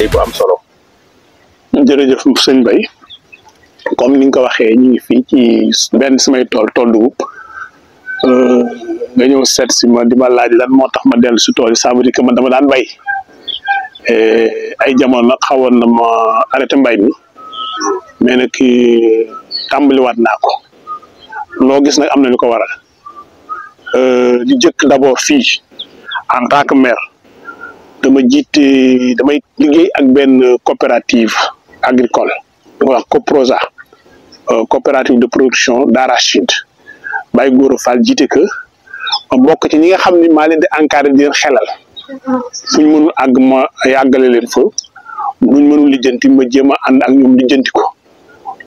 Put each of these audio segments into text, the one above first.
bu am solo. jërëjëf sëñ Bay comme ni nga ko waxee ñu ngi fii ci benn samay tool dugub nga ñëw seet si ma di ma laaj lan moo tax ma dellu si tool yi ça veut dire que man dama daan bay ay jamono nag xawoon na ma arrêté mbay mi mais nag tàmbaliwaat naa ko loo gis nag am na lu ko waral di jëkk d'abord fii en tant que maire damay liggéey ak benn coopérative agricole wax COPROSA coopérative de production d'arachide Baye Gora Fall jiite que ma bokk ci ñi nga xam ni maa leen di encadré di leen xelal fu ñu mënul àgg ma yàggale leen fa buñ mënul lijjanti ma jéem a ànd ak ñoom lijjanti ko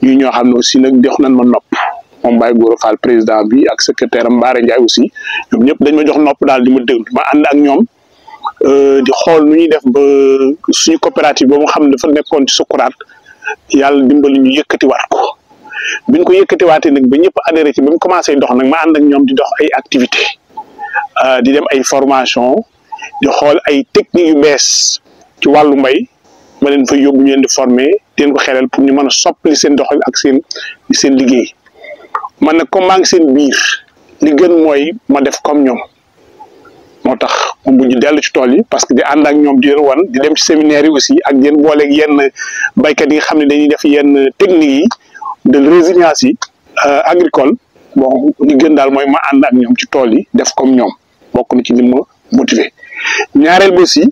ñu ñoo xam ne aussi nag jox nañ ma nopp moom Baye Gora Fall président bi ak secrétaire am Mbaare Ndiaye aussi ñoom ñëpp dañ ma jox nopp daal di ma déglu ma ànd ak ñoom di xool nu ñuy def ba suñu coopérative boobu nga xam ne dafa nekkoon ci sukuraat yàlla dimbali ñu yëkkatiwaat ko biñ ko yëkkatiwaatee nag ba ñëpp adhéré ci ba mu commencé dox nag ma ànd ak ñoom di dox ay activité di dem ay formation di xool ay techniques yu bees ci wàllu mbay ma leen fa yóbbu ñu leen di former di leen ko xelal pour ñu mën a soppali seen doxal ak seen liggéey man nag comme maa ngi seen biir li gën mooy ma def comme ñoom moo tax bu ñu dellu ci tool yi parce que di ànd ak ñoom di leen wan di dem ci séminaire yi aussi ak yéen booleeg yenn baykat yi nga xam ne dañuy def yenn techniques yi de résilience yi agricole bon li gën daal mooy ma ànd ak ñoom ci tool yi def comme ñoom bokk na ci li ma motivé ñaareel bi aussi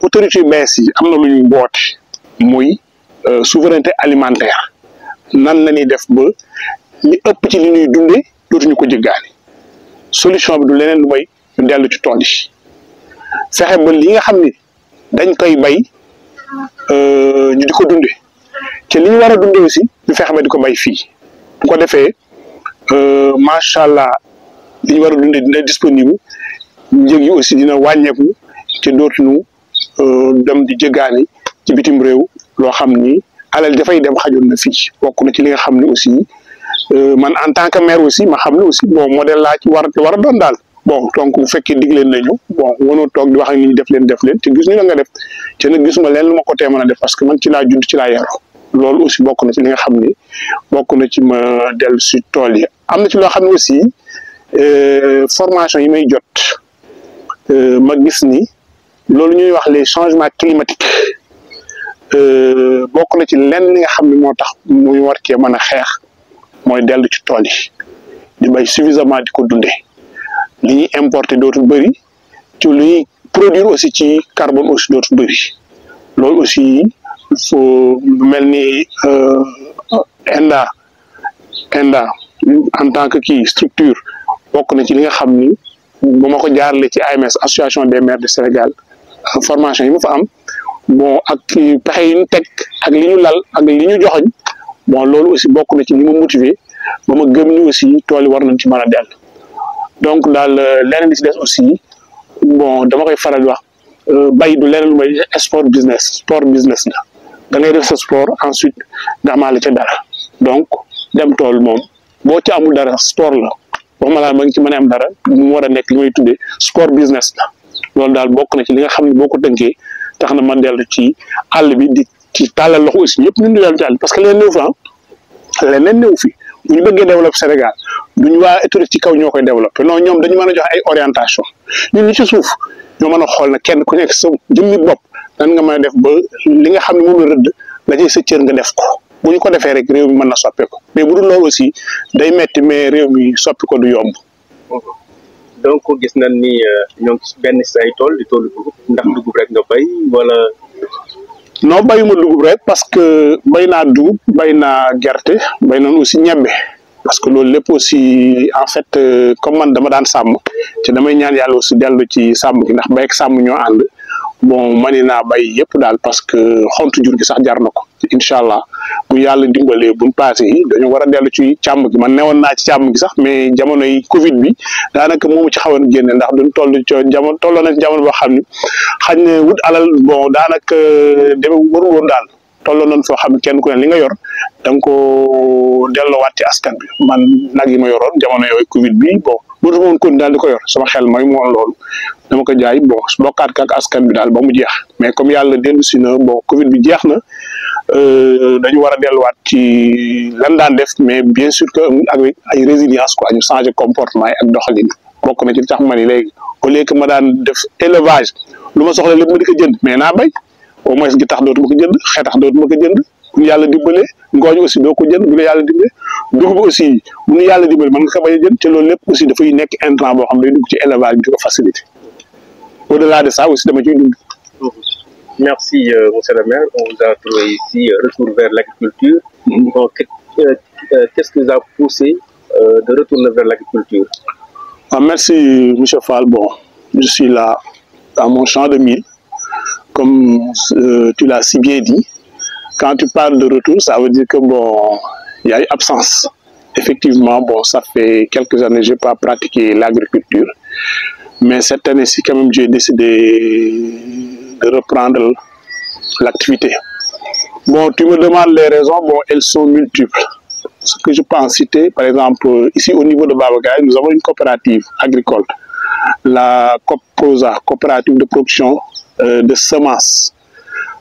autorité yu bees yi am na lu ñu boote muy souveraineté alimentaire nan la ñuy def ba li ëpp ci li ñuy dundee dootuñu ko jëggaani solution bi du leneen lu may ñu dellu ci tool yi fexe ba li nga xam ni dañ koy bay ñu di ko dundee te li ñu war a dundee aussi ñu fexe ba di ko bay fii bu ko defee macha allah li ñu war a dundee dina disponible njëg yi aussi dina wàññeeku te dootuñu dem di jëggaani ci bitim réew loo xam ni alal dafay dem xajoon na fii bokk na ci li nga xam ne aussi man en tant que maire aussi ma xam ne aussi bon modèle laa ci war a doon daal bon donc bu fekkee digleen nañu bon wanoo toog di wax ak nit ñi def leen te gis ñu la nga def te nag gisuma leen lu ma ko tee mën a def parce que man ci laa judd ci laa yaru loolu aussi bokk na ci li nga xam ni bokk na ci ma dellu si tool yi am na ci loo xam ne aussi formation yi may jot ma gis ni loolu ñuy wax les changements climatiques bokk na ci lenn li nga xam ne moo tax muy war cee mën a xeex mooy dellu ci tool yi di bay suffisamment di ko dundee li ñuy importer dootul bëri ci li ñuy produire aussi ci carbone aussi dootul bëri loolu aussi faut mel ni ENDA en tant que kii structure bokk na ci li nga xam ni bu ma ko jaarale ci AMS association des maires du Sénégal formation yi ma fa am bon ak pexe yi ñu teg ak li ñu lal ak li ñu joxoñ bon loolu aussi bokk na ci li ma motivé ba ma gëm ni aussi tool yi war nañ ci mën a dellu donc daal leneen li ci des aussi bon dama koy faral di wax bay du leneen lu may sport business la da ngay def sa sport ensuite nga amaale ca dara donc dem tool moom boo ci amul dara sport la waxuma laa ba nga ci mën a am dara mu war a nekk li may tuddee sport business la loolu daal bokk na ci li nga xam ne boo ko tënkee tax na man dellu ci àll bi di ci tàllal loxo aussi ñëpp ñun di dellu ci àll parce que leneen néew fi bu ñu bëggee développer Sénégal duñu waa autorité ci kaw ñoo koy développer non ñoom dañu mën a jox ay orientation ñun ñu ci suuf ñoo mën a xool na kenn ku nekk sa jëmmi bopp nan nga mën a def ba li nga xam ne moom la rëdd la cay sa cër nga def ko bu ñu ko defee rek réew mi mën na soppeeku mais bu dul loolu aussi day metti mais réew mi soppi ko du yomb. donc gis nañ ni ñoo ngi benn si ay tool di toolu dugub ndax dugub rek nga bay wala. non bayuma dugub rek parce que bay naa dugub bay naa gerte bay nañ aussi ñebbe parce que loolu lépp aussi en fait comme man dama daan sàmm te damay ñaan yàlla aussi dellu ci sàmm gi ndax bay ak sàmm ñoo ànd bon mani naa bay yëpp daal parce que xontu jur gi sax jar na ko incha allah bu yàlla dimbalee buñ passé yi dañoo war a dellu ci càmm gi man newoon naa ci càmm gi sax mais jamono yi Covid bi daanaka moomu ci xawoon génne ndax duñ tolloo na ci jamono boo xam ne xañ ne wut alal bon daanaka deme warul woon daal tolloon nañ foo xam ne kenn ku ne li nga yor da nga ko delloowaat ci askan bi man nag yi ma yoroon jamono yooyu Covid bi bon mënatu ma woon kon daal di ko yor sama xel mooy moo loolu dama ko jaay bon bokkaat ak askan bi daal ba mu jeex mais comme yàlla dellu si na bon Covid bi jeex na dañu war a delluwaat ci lan daan def mais bien sûr que avec ay résilience quoi ñu changer comportement yi ak doxalin bokk na ci tax ma ni léegi au lieu que ma daan def élevage lu ma soxla lépp ma di ko jënd mais naa bay au moins gi tax dootuma ko jënd xetax dootuma ko jënd bu ñu yàlla dimbalee ngooñ aussi doo ko jënd bu la yàlla dimbalee dugub aussi bu ñu yàlla dimbale mën nga ko bañ a jënd te loolu lépp aussi dafay nekk intrant boo xam ne day dugg ci élevage bi di ko facilité au delà de ça aussi dama ciy dund. Merci, monsieur le maire. On vous a trouvé ici, retour vers l'agriculture. Donc, qu'est-ce qui vous a poussé de retourner vers l'agriculture? Merci, monsieur Fall. Bon, je suis là dans mon champ de mil. Comme tu l'as si bien dit, quand tu parles de retour, ça veut dire que bon, il y a eu absence. Effectivement, bon, ça fait quelques années que je n'ai pas pratiqué l'agriculture. Mais cette année-ci, quand même, j'ai décidé de reprendre l'activité. Bon, tu me demandes les raisons, bon, elles sont multiples. Ce que je peux en citer, par exemple, ici au niveau de Babagaye, nous avons une coopérative agricole, la COPROSA, coopérative de production de semences,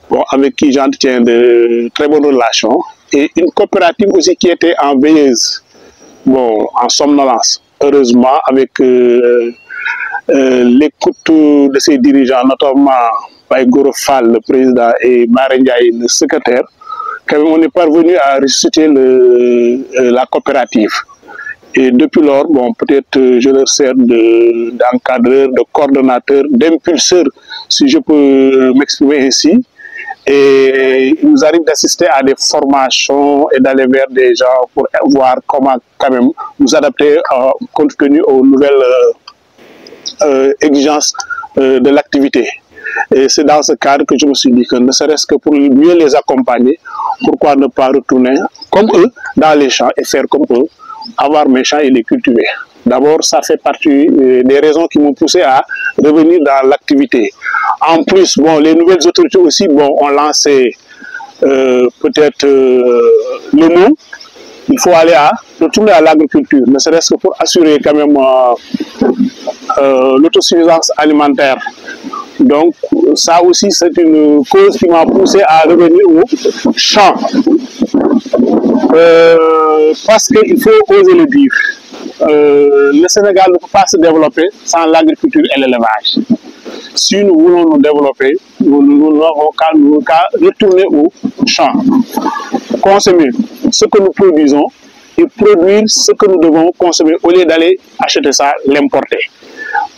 bon, avec qui j'entretiens de très bonnes relations, et une coopérative aussi qui était en veilleuse, bon, en somnolence, heureusement, avec l'écoute de ses dirigeants, notamment Baïgoro Fall, le président, et Marendiaï, le secrétaire, quand même, on est parvenu à ressusciter la coopérative. Et depuis lors, bon, peut-être je leur sers d'encadreur, de coordonnateur, d'impulseur, si je peux m'exprimer ainsi. Et il nous arrive d'assister à des formations et d'aller vers des gens pour voir comment quand même nous adapter compte tenu aux nouvelles exigences de l'activité. Et c'est dans ce cadre que je me suis dit que ne serait-ce que pour mieux les accompagner, pourquoi ne pas retourner comme eux dans les champs et faire comme eux, avoir mes champs et les cultiver. D'abord, ça fait partie des raisons qui m'ont poussé à revenir dans l'activité. En plus, bon, les nouvelles autorités aussi bon, ont lancé peut-être le mot. Il faut aller retourner à l'agriculture, ne serait-ce que pour assurer quand même l'autosuffisance alimentaire. Donc, ça aussi, c'est une cause qui m'a poussé à revenir au champ. Parce qu'il faut oser le dire. Le Sénégal ne peut pas se développer sans l'agriculture et l'élevage. Si nous voulons nous développer, nous n'avons qu'à retourner au champ, consommer ce que nous produisons et produire ce que nous devons consommer au lieu d'aller acheter ça, l'importer.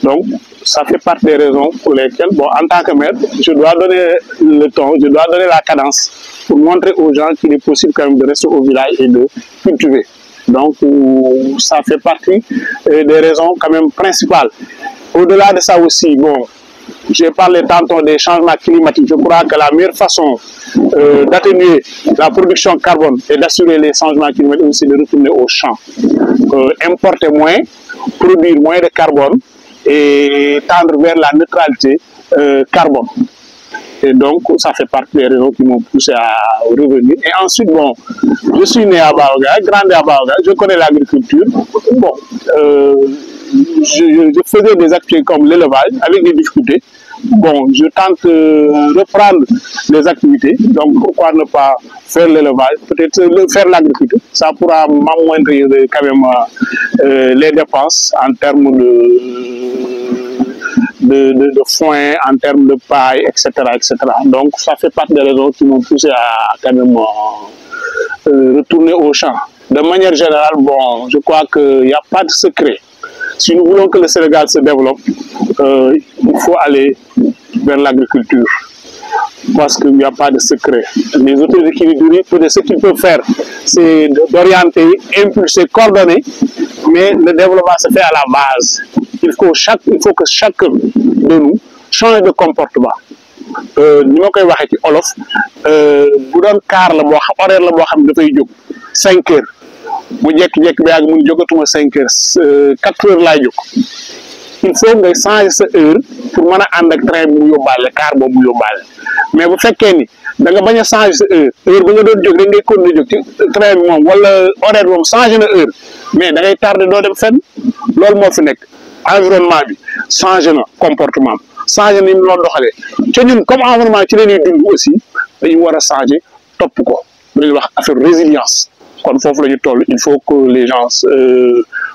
Donc, ça fait partie des raisons pour lesquelles, bon, en tant que maire, je dois donner le ton, je dois donner la cadence pour montrer aux gens qu'il est possible quand même de rester au village et de cultiver. Donc, ça fait partie des raisons quand même principales. Au-delà de ça aussi, bon, j'ai parlé tantôt des changements climatiques. Je crois que la meilleure façon d'atténuer la production carbone et d'assurer les changements climatiques, c'est de retourner au champ. Importer moins, produire moins de carbone et tendre vers la neutralité carbone. Et donc, ça fait partie des raisons qui m'ont poussé à revenir. Et ensuite, bon, je suis né à Baoga, grandi à Baoga, je connais l'agriculture. Bon, je faisais des activités comme l'élevage avec des difficultés. Bon, je tente de reprendre les activités. Donc, pourquoi ne pas faire l'élevage? Peut-être faire l'agriculture. Ça pourra m'amoindrir quand même les dépenses en termes de foin, en termes de paille, etc., etc. Donc, ça fait partie des raisons qui m'ont poussé à quand même retourner au champ. De manière générale, bon, je crois qu'il n'y a pas de secret. Si nous voulons que le Sénégal se développe, il faut aller vers l'agriculture. Parce qu'il n'y a pas de secret. Les autorités qui durent, ce qu'ils peuvent faire, c'est d'orienter, impulser, coordonner, mais le développement se fait à la base. Il faut que chacun de nous change de comportement. Ni ma koy waxee ci olof bu doon car la boo xam horaire la boo xam ne dafay jóg 5 heures bu jekk-jekk bi yàgg mun jógatuma 5 heures 4 heures laay jóg il faut nga changer sa heure pour mën a ànd ak train bi mu yóbbaale car boobu mu yóbbaale mais bu fekkee ni da nga bañ a changer sa heure ba nga doon jóg rek ngay continuer jóg ci train bi moom wala horaire moom changé na heure mais da ngay tardé doo dem fenn loolu moo fi nekk environnement bi changé na comportement changé na ni mu doon doxalee te ñun comme environnement ci la ñuy dund aussi dañu war a changer topp ko lu ñuy wax affaire résilience kon foofu la ñu toll il faut que les gens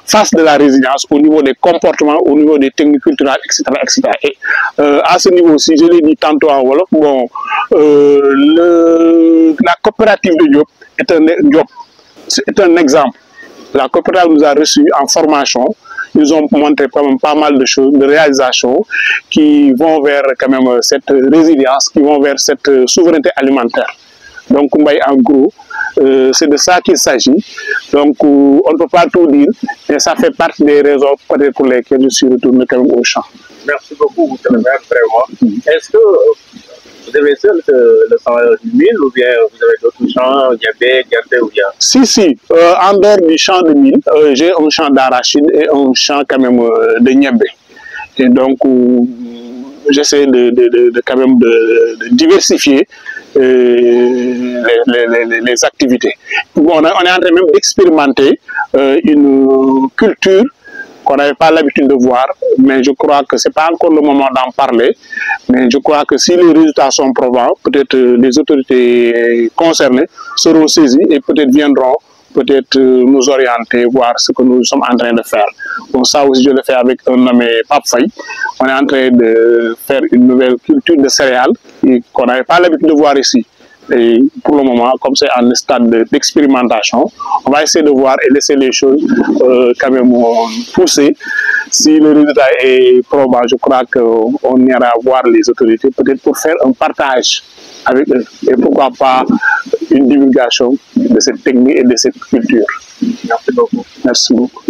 fassent de la résilience au niveau des comportements au niveau des techniques culturelles etc. Et à ce niveau aussi je l'ai dit tantôt en wolof bon la coopérative de Diop est un exemple. La coopérative nous a reçus en formation. Ils ont montré quand même pas mal de choses, de réalisations qui vont vers quand même cette résilience, qui vont vers cette souveraineté alimentaire. Donc, en gros, c'est de ça qu'il s'agit. Donc, on ne peut pas tout dire, mais ça fait partie des raisons peut-être pour lesquelles je suis retourné quand même au champ. Merci beaucoup, M. le maire, vraiment. Est-ce que vous avez seul le champ du mil ou bien vous avez d'autres champs, Niébé, Gerte ou bien? Si, en dehors du champ de mil, j'ai un champ d'arachide et un champ quand même de Niébé. Et donc, j'essaie quand même de diversifier les activités. Bon, on est en train même d'expérimenter une culture qu'on n'avait pas l'habitude de voir, mais je crois que ce n'est pas encore le moment d'en parler. Mais je crois que si les résultats sont probants, peut-être les autorités concernées seront saisies et peut-être viendront peut-être nous orienter, voir ce que nous sommes en train de faire. Donc ça aussi, je le fais avec un nommé Pape Faye. On est en train de faire une nouvelle culture de céréales qu'on n'avait pas l'habitude de voir ici. Et pour le moment, comme c'est en stade d'expérimentation, on va essayer de voir et laisser les choses quand même pousser. Si le résultat est probant, je crois qu'on ira voir les autorités peut-être pour faire un partage avec eux. Et pourquoi pas une divulgation de cette technique et de cette culture. Merci beaucoup. Merci beaucoup.